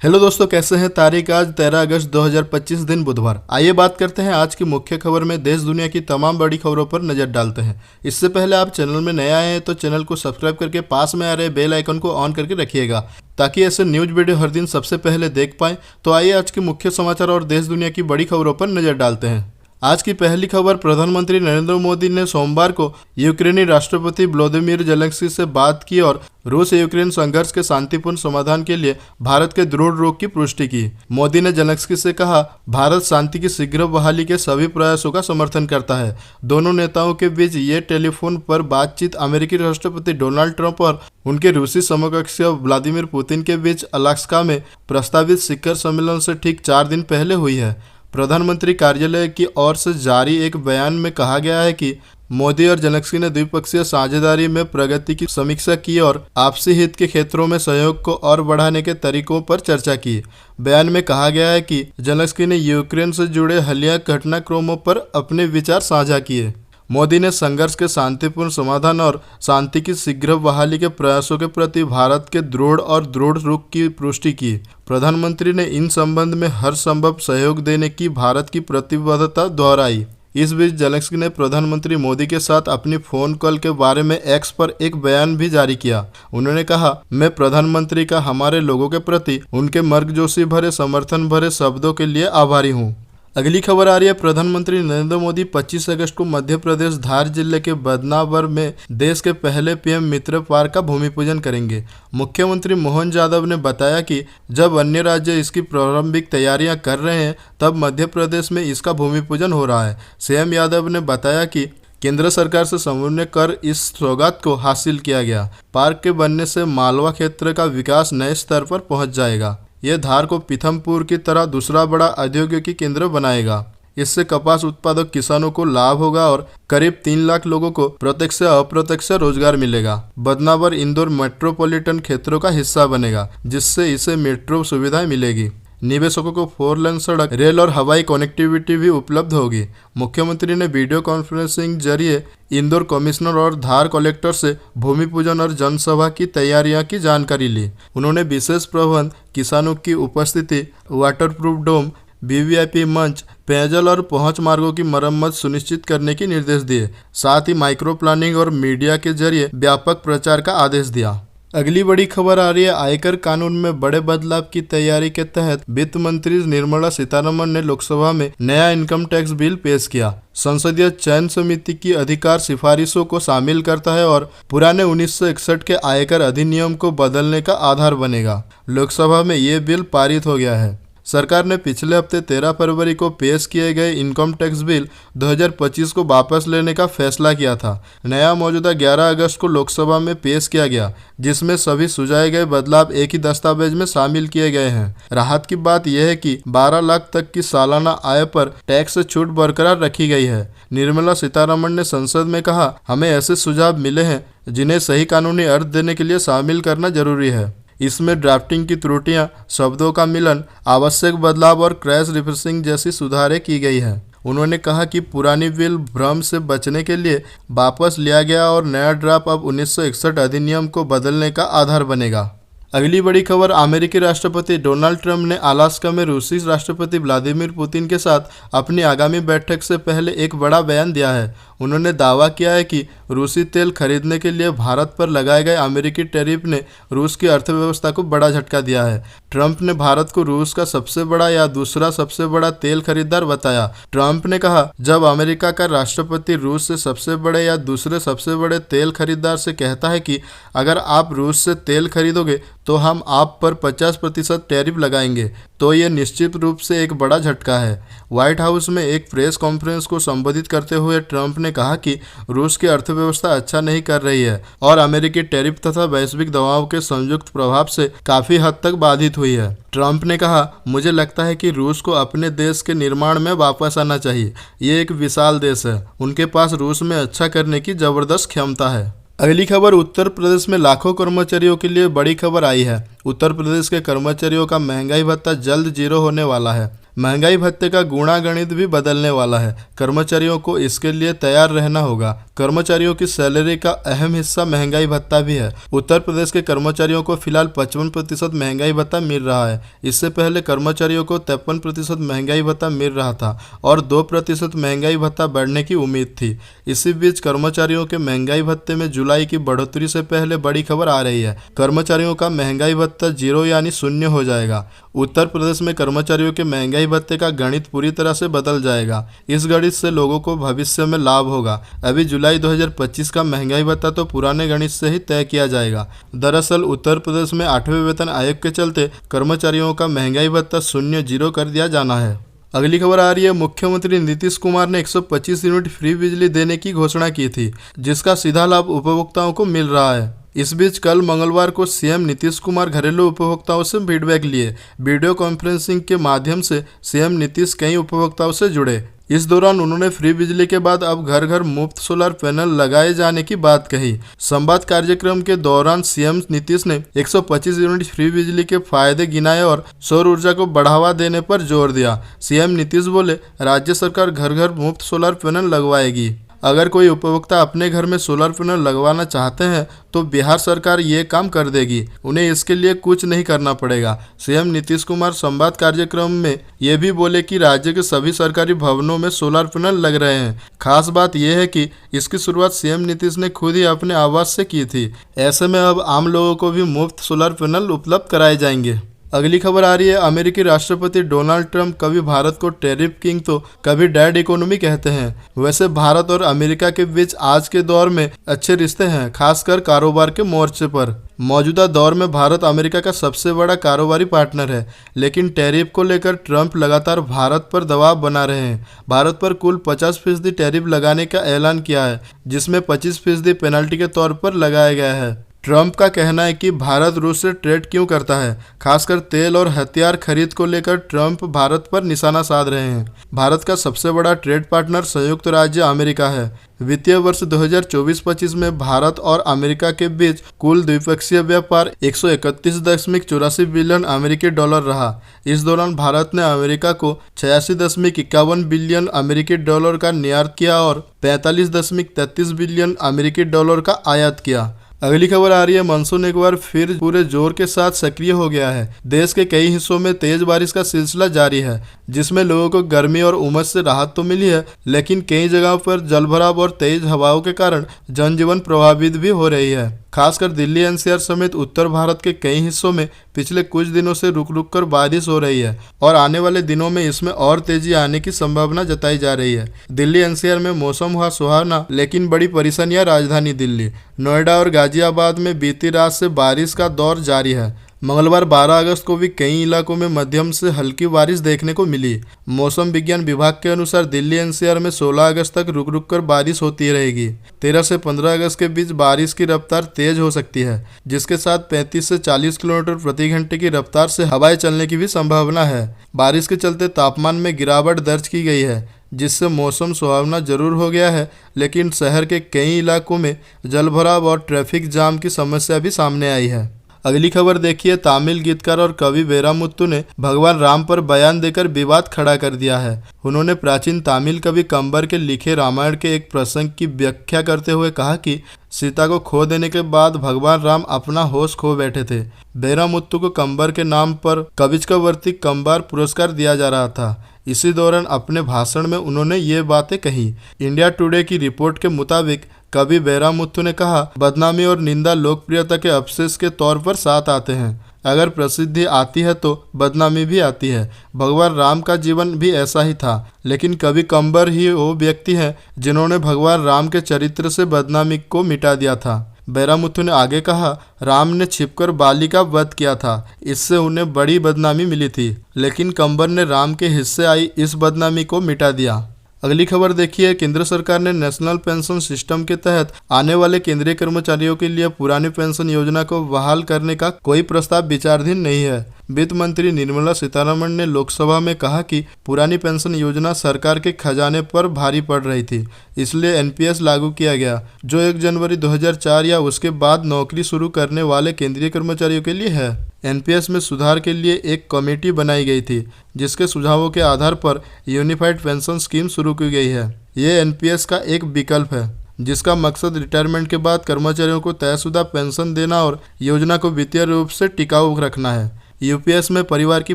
Hello दोस्तों, कैसे हैं। तारीख आज 13 अगस्त 2025 दिन बुधवार। आइए बात करते हैं आज की मुख्य खबर में। देश दुनिया की तमाम बड़ी खबरों पर नजर डालते हैं। इससे पहले आप चैनल में नए आए हैं तो चैनल को सब्सक्राइब करके पास में आ रहे बेल आइकन को ऑन करके रखिएगा ताकि ऐसे न्यूज वीडियो हर दिन सबसे पहले देख पाएं। तो आइए आज के मुख्य समाचार और देश दुनिया की बड़ी खबरों पर नजर डालते हैं। आज की पहली खबर, प्रधानमंत्री नरेंद्र मोदी ने सोमवार को यूक्रेनी राष्ट्रपति व्लादिमीर ज़ेलेंस्की से बात की और रूस यूक्रेन संघर्ष के शांतिपूर्ण समाधान के लिए भारत के दृढ़ रुख की पुष्टि की। मोदी ने ज़ेलेंस्की से कहा, भारत शांति की शीघ्र बहाली के सभी प्रयासों का समर्थन करता है। दोनों नेताओं के बीच ये टेलीफोन पर बातचीत अमेरिकी राष्ट्रपति डोनाल्ड ट्रंप और उनके रूसी समकक्ष व्लादिमीर पुतिन के बीच अलास्का में प्रस्तावित शिखर सम्मेलन से ठीक 4 दिन पहले हुई है। प्रधानमंत्री कार्यालय की ओर से जारी एक बयान में कहा गया है कि मोदी और ज़ेलेंस्की ने द्विपक्षीय साझेदारी में प्रगति की समीक्षा की और आपसी हित के क्षेत्रों में सहयोग को और बढ़ाने के तरीकों पर चर्चा की। बयान में कहा गया है कि ज़ेलेंस्की ने यूक्रेन से जुड़े हालिया घटनाक्रमों पर अपने विचार साझा किए। मोदी ने संघर्ष के शांतिपूर्ण समाधान और शांति की शीघ्र बहाली के प्रयासों के प्रति भारत के दृढ़ रुख की पुष्टि की। प्रधानमंत्री ने इन संबंध में हर संभव सहयोग देने की भारत की प्रतिबद्धता दोहराई। इस बीच ज़ेलेंस्की ने प्रधानमंत्री मोदी के साथ अपनी फोन कॉल के बारे में एक्स पर एक बयान भी जारी किया। उन्होंने कहा, मैं प्रधानमंत्री का हमारे लोगों के प्रति उनके गर्मजोशी भरे समर्थन भरे शब्दों के लिए आभारी हूँ। अगली खबर आ रही है, प्रधानमंत्री नरेंद्र मोदी 25 अगस्त को मध्य प्रदेश धार जिले के बदनावर में देश के पहले पीएम मित्र पार्क का भूमि पूजन करेंगे। मुख्यमंत्री मोहन यादव ने बताया कि जब अन्य राज्य इसकी प्रारंभिक तैयारियां कर रहे हैं तब मध्य प्रदेश में इसका भूमि पूजन हो रहा है। सीएम यादव ने बताया कि केंद्र सरकार से समन्वय कर इस सौगात को हासिल किया गया। पार्क के बनने से मालवा क्षेत्र का विकास नए स्तर पर पहुंच जाएगा। यह धार को पीथमपुर की तरह दूसरा बड़ा औद्योगिक केंद्र बनाएगा। इससे कपास उत्पादक किसानों को लाभ होगा और करीब 3 लाख लोगों को प्रत्यक्ष अप्रत्यक्ष रोजगार मिलेगा। बदनावर इंदौर मेट्रोपॉलिटन क्षेत्रों का हिस्सा बनेगा, जिससे इसे मेट्रो सुविधाएं मिलेगी। निवेशकों को 4 लेन सड़क, रेल और हवाई कनेक्टिविटी भी उपलब्ध होगी। मुख्यमंत्री ने वीडियो कॉन्फ्रेंसिंग जरिए इंदौर कमिश्नर और धार कलेक्टर से भूमि पूजन और जनसभा की तैयारियां की जानकारी ली। उन्होंने विशेष प्रबंध, किसानों की उपस्थिति, वाटरप्रूफ डोम, वीवीआईपी मंच, पेयजल और पहुंच मार्गों की मरम्मत सुनिश्चित करने के निर्देश दिए। साथ ही माइक्रो प्लानिंग और मीडिया के जरिए व्यापक प्रचार का आदेश दिया। अगली बड़ी खबर आ रही है, आयकर कानून में बड़े बदलाव की तैयारी के तहत वित्त मंत्री निर्मला सीतारमण ने लोकसभा में नया इनकम टैक्स बिल पेश किया। संसदीय चयन समिति की अधिकार सिफारिशों को शामिल करता है और पुराने 1961 के आयकर अधिनियम को बदलने का आधार बनेगा। लोकसभा में ये बिल पारित हो गया है। सरकार ने पिछले हफ्ते 13 फरवरी को पेश किए गए इनकम टैक्स बिल 2025 को वापस लेने का फैसला किया था। नया मौजूदा 11 अगस्त को लोकसभा में पेश किया गया, जिसमें सभी सुझाए गए बदलाव एक ही दस्तावेज में शामिल किए गए हैं। राहत की बात यह है कि 12 लाख तक की सालाना आय पर टैक्स छूट बरकरार रखी गई है। निर्मला सीतारमण ने संसद में कहा, हमें ऐसे सुझाव मिले हैं जिन्हें सही कानूनी अर्थ देने के लिए शामिल करना जरूरी है। इसमें ड्राफ्टिंग की त्रुटियां, शब्दों का मिलन, आवश्यक बदलाव और क्रैश रिफ्रेशिंग जैसी सुधारें की गई हैं। उन्होंने कहा कि पुरानी बिल भ्रम से बचने के लिए वापस लिया गया और नया ड्राफ्ट अब 1961 अधिनियम को बदलने का आधार बनेगा। अगली बड़ी खबर, अमेरिकी राष्ट्रपति डोनाल्ड ट्रंप ने अलास्का में रूसी राष्ट्रपति व्लादिमीर पुतिन के साथ अपनी आगामी बैठक से पहले एक बड़ा बयान दिया है। उन्होंने दावा किया है कि रूसी तेल खरीदने के लिए भारत पर लगाए गए अमेरिकी टैरिफ ने रूस की अर्थव्यवस्था को बड़ा झटका दिया है। ट्रंप ने भारत को रूस का सबसे बड़ा या दूसरा सबसे बड़ा तेल खरीदार बताया। ट्रंप ने कहा, जब अमेरिका का राष्ट्रपति रूस से सबसे बड़े या दूसरे सबसे बड़े तेल खरीदार से कहता है कि अगर आप रूस से तेल खरीदोगे तो हम आप पर 50% टैरिफ लगाएंगे, तो ये निश्चित रूप से एक बड़ा झटका है। व्हाइट हाउस में एक प्रेस कॉन्फ्रेंस को संबोधित करते हुए ट्रंप ने कहा कि रूस की अर्थव्यवस्था अच्छा नहीं कर रही है और अमेरिकी टैरिफ तथा वैश्विक दबाव के संयुक्त प्रभाव से काफी हद तक बाधित हुई है। ट्रंप ने कहा, मुझे लगता है कि रूस को अपने देश के निर्माण में वापस आना चाहिए। ये एक विशाल देश है, उनके पास रूस में अच्छा करने की जबरदस्त क्षमता है। अगली खबर, उत्तर प्रदेश में लाखों कर्मचारियों के लिए बड़ी खबर आई है। उत्तर प्रदेश के कर्मचारियों का महंगाई भत्ता जल्द जीरो होने वाला है। महंगाई भत्ते का गुणागणित भी बदलने वाला है। कर्मचारियों को इसके लिए तैयार रहना होगा। कर्मचारियों की सैलरी का अहम हिस्सा महंगाई भत्ता भी है। उत्तर प्रदेश के कर्मचारियों को फिलहाल 55% महंगाई भत्ता मिल रहा है। इससे पहले कर्मचारियों को 53% महंगाई भत्ता मिल रहा था और 2% महंगाई भत्ता बढ़ने की उम्मीद थी। इसी बीच कर्मचारियों के महंगाई भत्ते में जुलाई की बढ़ोतरी से पहले बड़ी खबर आ रही है। कर्मचारियों का महंगाई भत्ता 0 यानी शून्य हो जाएगा। उत्तर प्रदेश में कर्मचारियों के महंगाई भत्ते का गणित पूरी तरह से बदल जाएगा। इस गणित से लोगों को भविष्य में लाभ होगा। अभी जुलाई 2025 का महंगाई भत्ता तो पुराने गणित से ही तय किया जाएगा। दरअसल उत्तर प्रदेश में 8वें वेतन आयोग के चलते कर्मचारियों का महंगाई भत्ता शून्य 0 कर दिया जाना है। अगली खबर आ रही है, मुख्यमंत्री नीतीश कुमार ने 125 यूनिट फ्री बिजली देने की घोषणा की थी, जिसका सीधा लाभ उपभोक्ताओं को मिल रहा है। इस बीच कल मंगलवार को सीएम नीतीश कुमार घरेलू उपभोक्ताओं से फीडबैक लिए। वीडियो कॉन्फ्रेंसिंग के माध्यम से सीएम नीतीश कई उपभोक्ताओं से जुड़े। इस दौरान उन्होंने फ्री बिजली के बाद अब घर घर मुफ्त सोलर पैनल लगाए जाने की बात कही। संवाद कार्यक्रम के दौरान सीएम नीतीश ने 125 यूनिट फ्री बिजली के फायदे गिनाए और सौर ऊर्जा को बढ़ावा देने पर जोर दिया। सीएम नीतीश बोले, राज्य सरकार घर घर मुफ्त सोलर पैनल लगवाएगी। अगर कोई उपभोक्ता अपने घर में सोलर पैनल लगवाना चाहते हैं तो बिहार सरकार ये काम कर देगी। उन्हें इसके लिए कुछ नहीं करना पड़ेगा। सीएम नीतीश कुमार संवाद कार्यक्रम में ये भी बोले कि राज्य के सभी सरकारी भवनों में सोलर पैनल लग रहे हैं। खास बात यह है कि इसकी शुरुआत सीएम नीतीश ने खुद ही अपने आवास से की थी। ऐसे में अब आम लोगों को भी मुफ्त सोलर पैनल उपलब्ध कराए जाएंगे। अगली खबर आ रही है, अमेरिकी राष्ट्रपति डोनाल्ड ट्रंप कभी भारत को टैरिफ किंग तो कभी डेड इकोनॉमी कहते हैं। वैसे भारत और अमेरिका के बीच आज के दौर में अच्छे रिश्ते हैं, खासकर कारोबार के मोर्चे पर। मौजूदा दौर में भारत अमेरिका का सबसे बड़ा कारोबारी पार्टनर है, लेकिन टैरिफ को लेकर ट्रंप लगातार भारत पर दबाव बना रहे हैं। भारत पर कुल 50% टैरिफ लगाने का ऐलान किया है, जिसमें 25% पेनल्टी के तौर पर लगाया गया है। ट्रंप का कहना है कि भारत रूस से ट्रेड क्यों करता है, खासकर तेल और हथियार खरीद को लेकर ट्रंप भारत पर निशाना साध रहे हैं। भारत का सबसे बड़ा ट्रेड पार्टनर संयुक्त राज्य अमेरिका है। वित्तीय वर्ष 2024-25 में भारत और अमेरिका के बीच कुल द्विपक्षीय व्यापार 131.84 बिलियन अमेरिकी डॉलर रहा। इस दौरान भारत ने अमेरिका को 86.51 बिलियन अमेरिकी डॉलर का निर्यात किया और 45.33 बिलियन अमेरिकी डॉलर का आयात किया। अगली खबर आ रही है, मानसून एक बार फिर पूरे जोर के साथ सक्रिय हो गया है। देश के कई हिस्सों में तेज बारिश का सिलसिला जारी है, जिसमें लोगों को गर्मी और उमस से राहत तो मिली है, लेकिन कई जगहों पर जलभराव और तेज हवाओं के कारण जनजीवन प्रभावित भी हो रही है। खासकर दिल्ली एनसीआर समेत उत्तर भारत के कई हिस्सों में पिछले कुछ दिनों से रुक रुक कर बारिश हो रही है और आने वाले दिनों में इसमें और तेजी आने की संभावना जताई जा रही है। दिल्ली एनसीआर में मौसम हुआ सुहावना, लेकिन बड़ी परेशानियां राजधानी दिल्ली, नोएडा और गाजियाबाद में बीती रात से बारिश का दौर जारी है। मंगलवार 12 अगस्त को भी कई इलाकों में मध्यम से हल्की बारिश देखने को मिली। मौसम विज्ञान विभाग के अनुसार दिल्ली एनसीआर में 16 अगस्त तक रुक रुक कर बारिश होती रहेगी। 13 से 15 अगस्त के बीच बारिश की रफ्तार तेज हो सकती है, जिसके साथ 35 से 40 किलोमीटर प्रति घंटे की रफ्तार से हवाएं चलने की भी संभावना है। बारिश के चलते तापमान में गिरावट दर्ज की गई है, जिससे मौसम सुहावना जरूर हो गया है, लेकिन शहर के कई इलाकों में जलभराव और ट्रैफिक जाम की समस्या भी सामने आई है। अगली खबर देखिए, तमिल गीतकार और कवि वीरामुत्तु ने भगवान राम पर बयान देकर विवाद खड़ा कर दिया है। उन्होंने प्राचीन तमिल कवि कंबर के लिखे रामायण के एक प्रसंग की व्याख्या करते हुए कहा कि सीता को खो देने के बाद भगवान राम अपना होश खो बैठे थे। वीरामुत्तु को कंबर के नाम पर कविचक्रवर्ती कंबार पुरस्कार दिया जा रहा था। इसी दौरान अपने भाषण में उन्होंने ये बातें कही। इंडिया टुडे की रिपोर्ट के मुताबिक कवि वीरामुत्तु ने कहा, बदनामी और निंदा लोकप्रियता के अवशेष के तौर पर साथ आते हैं। अगर प्रसिद्धि आती है तो बदनामी भी आती है। भगवान राम का जीवन भी ऐसा ही था, लेकिन कवि कंबर ही वो व्यक्ति हैं जिन्होंने भगवान राम के चरित्र से बदनामी को मिटा दिया था। वीरामुत्तु ने आगे कहा, राम ने छिपकर बाली का वध किया था, इससे उन्हें बड़ी बदनामी मिली थी, लेकिन कंबर ने राम के हिस्से आई इस बदनामी को मिटा दिया। अगली खबर देखिए, केंद्र सरकार ने नेशनल पेंशन सिस्टम के तहत आने वाले केंद्रीय कर्मचारियों के लिए पुरानी पेंशन योजना को बहाल करने का कोई प्रस्ताव विचाराधीन नहीं है। वित्त मंत्री निर्मला सीतारमण ने लोकसभा में कहा कि पुरानी पेंशन योजना सरकार के खजाने पर भारी पड़ रही थी, इसलिए एनपीएस लागू किया गया, जो 1 जनवरी 2004 या उसके बाद नौकरी शुरू करने वाले केंद्रीय कर्मचारियों के लिए है। एनपीएस में सुधार के लिए एक कमेटी बनाई गई थी, जिसके सुझावों के आधार पर यूनिफाइड पेंशन स्कीम शुरू की गई है। ये एनपीएस का एक विकल्प है जिसका मकसद रिटायरमेंट के बाद कर्मचारियों को तयशुदा पेंशन देना और योजना को वित्तीय रूप से टिकाऊ रखना है। यूपीएस में परिवार की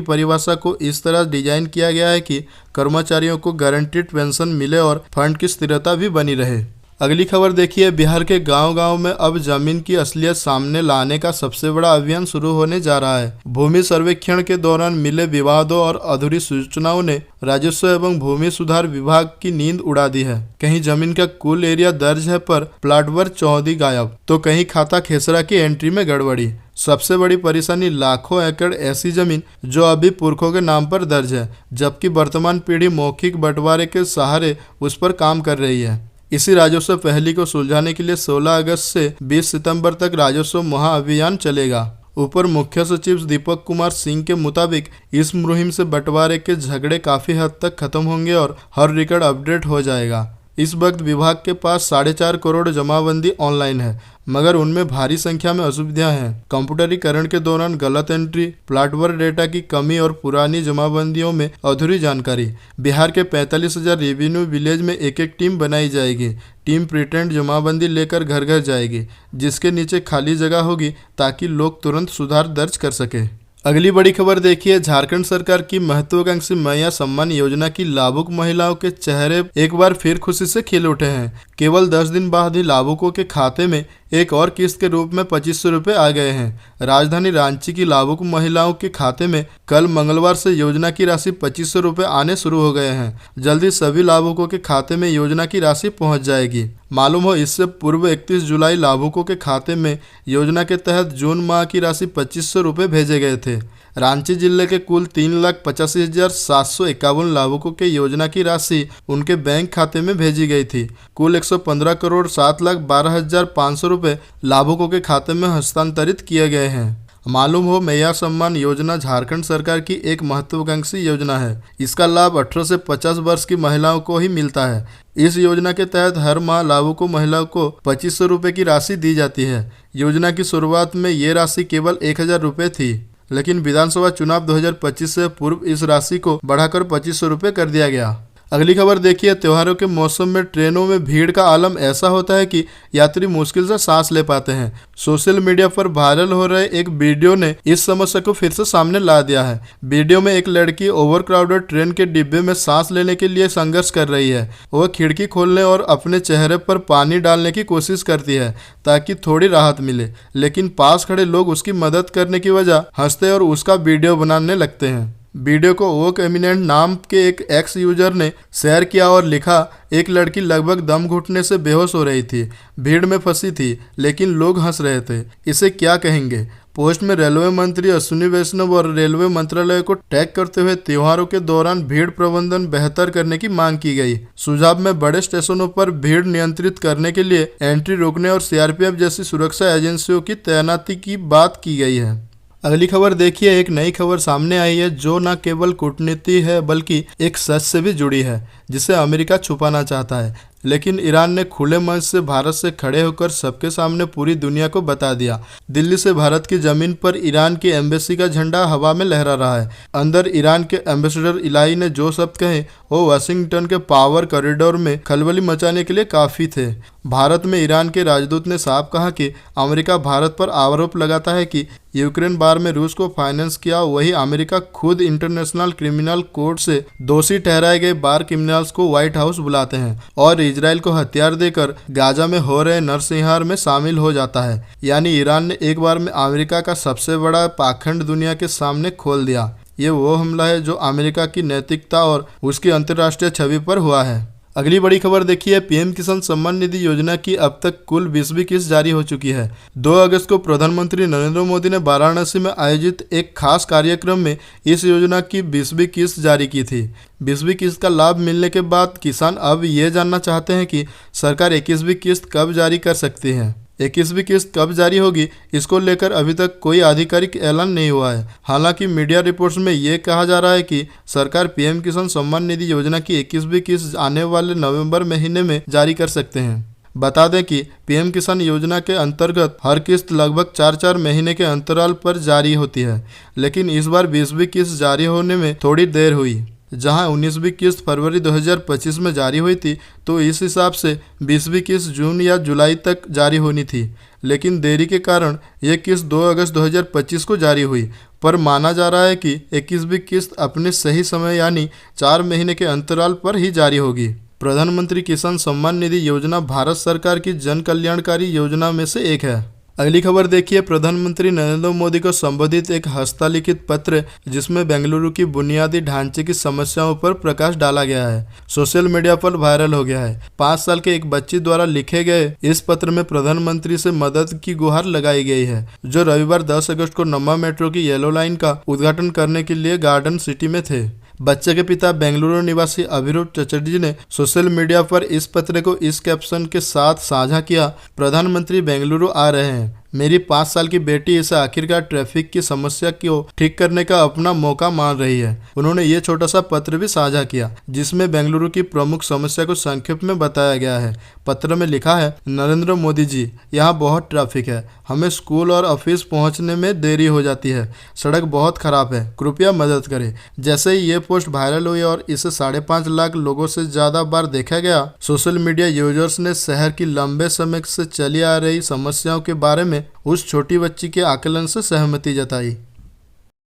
परिभाषा को इस तरह डिजाइन किया गया है कि कर्मचारियों को गारंटीड पेंशन मिले और फंड की स्थिरता भी बनी रहे। अगली खबर देखिए, बिहार के गांव-गांव में अब जमीन की असलियत सामने लाने का सबसे बड़ा अभियान शुरू होने जा रहा है। भूमि सर्वेक्षण के दौरान मिले विवादों और अधूरी सूचनाओं ने राजस्व एवं भूमि सुधार विभाग की नींद उड़ा दी है। कहीं जमीन का कुल एरिया दर्ज है पर प्लाटवर चौहदी गायब, तो कहीं खाता खेसरा की एंट्री में गड़बड़ी। सबसे बड़ी परेशानी लाखों एकड़ ऐसी जमीन जो अभी पुरखों के नाम पर दर्ज है, जबकि वर्तमान पीढ़ी मौखिक बंटवारे के सहारे उस पर काम कर रही है। इसी राजस्व पहेली को सुलझाने के लिए 16 अगस्त से 20 सितंबर तक राजस्व महाअभियान चलेगा। ऊपर मुख्य सचिव दीपक कुमार सिंह के मुताबिक इस मुहिम से बंटवारे के झगड़े काफी हद तक खत्म होंगे और हर रिकॉर्ड अपडेट हो जाएगा। इस वक्त विभाग के पास 4.5 करोड़ जमाबंदी ऑनलाइन है, मगर उनमें भारी संख्या में असुविधाएं हैं। कंप्यूटरीकरण के दौरान गलत एंट्री, प्लाटवर डेटा की कमी और पुरानी जमाबंदियों में अधूरी जानकारी। बिहार के 45,000 रेवेन्यू विलेज में एक एक टीम बनाई जाएगी। टीम प्रिटेंड जमाबंदी लेकर घर घर जाएगी, जिसके नीचे खाली जगह होगी ताकि लोग तुरंत सुधार दर्ज कर सके। अगली बड़ी खबर देखिए, झारखंड सरकार की महत्वाकांक्षी मैया सम्मान योजना की लाभुक महिलाओं के चेहरे एक बार फिर खुशी से खिल उठे हैं। केवल 10 दिन बाद ही लाभुकों के खाते में एक और किस्त के रूप में 2500 रुपये आ गए हैं। राजधानी रांची की लाभुक महिलाओं के खाते में कल मंगलवार से योजना की राशि 2500 रुपये आने शुरू हो गए हैं। जल्दी सभी लाभुकों के खाते में योजना की राशि पहुंच जाएगी। मालूम हो, इससे पूर्व 31 जुलाई लाभुकों के खाते में योजना के तहत जून माह की राशि 2500 रुपये भेजे गए थे। रांची जिले के कुल 3,85,751 लाभुकों के योजना की राशि उनके बैंक खाते में भेजी गई थी। कुल 115 करोड़ 7,12,500 रुपये लाभुकों के खाते में हस्तांतरित किए गए हैं। मालूम हो, मैया सम्मान योजना झारखंड सरकार की एक महत्वाकांक्षी योजना है। इसका लाभ 18 से 50 वर्ष की महिलाओं को ही मिलता है। इस योजना के तहत हर माह लाभुकों महिलाओं को 2500 रुपये की राशि दी जाती है। योजना की शुरुआत में ये राशि केवल 1,000 रुपये थी, लेकिन विधानसभा चुनाव 2025 से पूर्व इस राशि को बढ़ाकर 2500 रुपये कर दिया गया। अगली खबर देखिए, त्योहारों के मौसम में ट्रेनों में भीड़ का आलम ऐसा होता है कि यात्री मुश्किल से सांस ले पाते हैं। सोशल मीडिया पर वायरल हो रहे एक वीडियो ने इस समस्या को फिर से सामने ला दिया है। वीडियो में एक लड़की ओवरक्राउडेड ट्रेन के डिब्बे में सांस लेने के लिए संघर्ष कर रही है। वह खिड़की खोलने और अपने चेहरे पर पानी डालने की कोशिश करती है ताकि थोड़ी राहत मिले, लेकिन पास खड़े लोग उसकी मदद करने की वजह हंसते और उसका वीडियो बनाने लगते हैं। वीडियो को वोक एमिनेंट नाम के एक एक्स यूजर ने शेयर किया और लिखा, एक लड़की लगभग दम घुटने से बेहोश हो रही थी, भीड़ में फंसी थी, लेकिन लोग हंस रहे थे, इसे क्या कहेंगे। पोस्ट में रेलवे मंत्री अश्विनी वैष्णव और रेलवे मंत्रालय को टैग करते हुए त्योहारों के दौरान भीड़ प्रबंधन बेहतर करने की मांग की गई। सुझाव में बड़े स्टेशनों पर भीड़ नियंत्रित करने के लिए एंट्री रोकने और सीआरपीएफ जैसी सुरक्षा एजेंसियों की तैनाती की बात की गई है। अगली खबर देखिए, एक नई खबर सामने आई है जो न केवल कूटनीति है बल्कि एक सच से भी जुड़ी है, जिसे अमेरिका छुपाना चाहता है। लेकिन ईरान ने खुले मंच से भारत से खड़े होकर सबके सामने पूरी दुनिया को बता दिया। दिल्ली से भारत की जमीन पर ईरान की एम्बेसी का झंडा हवा में लहरा रहा है। अंदर ईरान के एम्बेसडर इलाही ने जो शब्द कहे वो वाशिंगटन के पावर कॉरिडोर में खलबली मचाने के लिए काफ़ी थे। भारत में ईरान के राजदूत ने साफ कहा कि अमेरिका भारत पर आरोप लगाता है कि यूक्रेन वार में रूस को फाइनेंस किया, वही अमेरिका खुद इंटरनेशनल क्रिमिनल कोर्ट से दोषी ठहराए गए वार क्रिमिनल्स को व्हाइट हाउस बुलाते हैं और इजराइल को हथियार देकर गाजा में हो रहे नरसंहार में शामिल हो जाता है। यानी ईरान ने एक बार में अमेरिका का सबसे बड़ा पाखंड दुनिया के सामने खोल दिया। ये वो हमला है जो अमेरिका की नैतिकता और उसकी अंतर्राष्ट्रीय छवि पर हुआ है। अगली बड़ी खबर देखिए, पीएम किसान सम्मान निधि योजना की अब तक कुल 20वीं किस्त जारी हो चुकी है। 2 अगस्त को प्रधानमंत्री नरेंद्र मोदी ने वाराणसी में आयोजित एक खास कार्यक्रम में इस योजना की 20वीं किस्त जारी की थी। 20वीं किस्त का लाभ मिलने के बाद किसान अब ये जानना चाहते हैं कि सरकार 21वीं किस्त कब जारी कर सकती है। 21वीं किस्त कब जारी होगी, इसको लेकर अभी तक कोई आधिकारिक ऐलान नहीं हुआ है। हालांकि मीडिया रिपोर्ट्स में ये कहा जा रहा है कि सरकार पीएम किसान सम्मान निधि योजना की 21वीं किस्त आने वाले नवंबर महीने में जारी कर सकते हैं। बता दें कि पीएम किसान योजना के अंतर्गत हर किस्त लगभग 4-4 महीने के अंतराल पर जारी होती है, लेकिन इस बार 20वीं किस्त जारी होने में थोड़ी देर हुई। जहां 19वीं किस्त फरवरी 2025 में जारी हुई थी, तो इस हिसाब से 20वीं किस्त जून या जुलाई तक जारी होनी थी, लेकिन देरी के कारण यह किस्त 2 अगस्त 2025 को जारी हुई। पर माना जा रहा है कि 21वीं किस्त अपने सही समय यानी 4 महीने के अंतराल पर ही जारी होगी। प्रधानमंत्री किसान सम्मान निधि योजना भारत सरकार की जन कल्याणकारी योजना में से एक है। अगली खबर देखिए, प्रधानमंत्री नरेंद्र मोदी को संबोधित एक हस्तलिखित पत्र जिसमें बेंगलुरु की बुनियादी ढांचे की समस्याओं पर प्रकाश डाला गया है, सोशल मीडिया पर वायरल हो गया है। 5 साल के एक बच्ची द्वारा लिखे गए इस पत्र में प्रधानमंत्री से मदद की गुहार लगाई गई है, जो रविवार 10 अगस्त को नम्मा मेट्रो की येलो लाइन का उद्घाटन करने के लिए गार्डन सिटी में थे। बच्चे के पिता बेंगलुरु निवासी अभिरूप चटर्जी ने सोशल मीडिया पर इस पत्र को इस कैप्शन के साथ साझा किया, प्रधानमंत्री बेंगलुरु आ रहे हैं, मेरी 5 साल की बेटी इसे आखिरकार ट्रैफिक की समस्या को ठीक करने का अपना मौका मान रही है। उन्होंने ये छोटा सा पत्र भी साझा किया जिसमें बेंगलुरु की प्रमुख समस्या को संक्षिप्त में बताया गया है। पत्र में लिखा है, नरेंद्र मोदी जी, यहाँ बहुत ट्रैफिक है, हमें स्कूल और ऑफिस पहुँचने में देरी हो जाती है, सड़क बहुत खराब है, कृपया मदद करें। जैसे ही ये पोस्ट वायरल हुई और इसे 5.5 लाख लोगों से ज़्यादा बार देखा गया, सोशल मीडिया यूजर्स ने शहर की लंबे समय से चली आ रही समस्याओं के बारे में उस छोटी बच्ची के आकलन से सहमति जताई।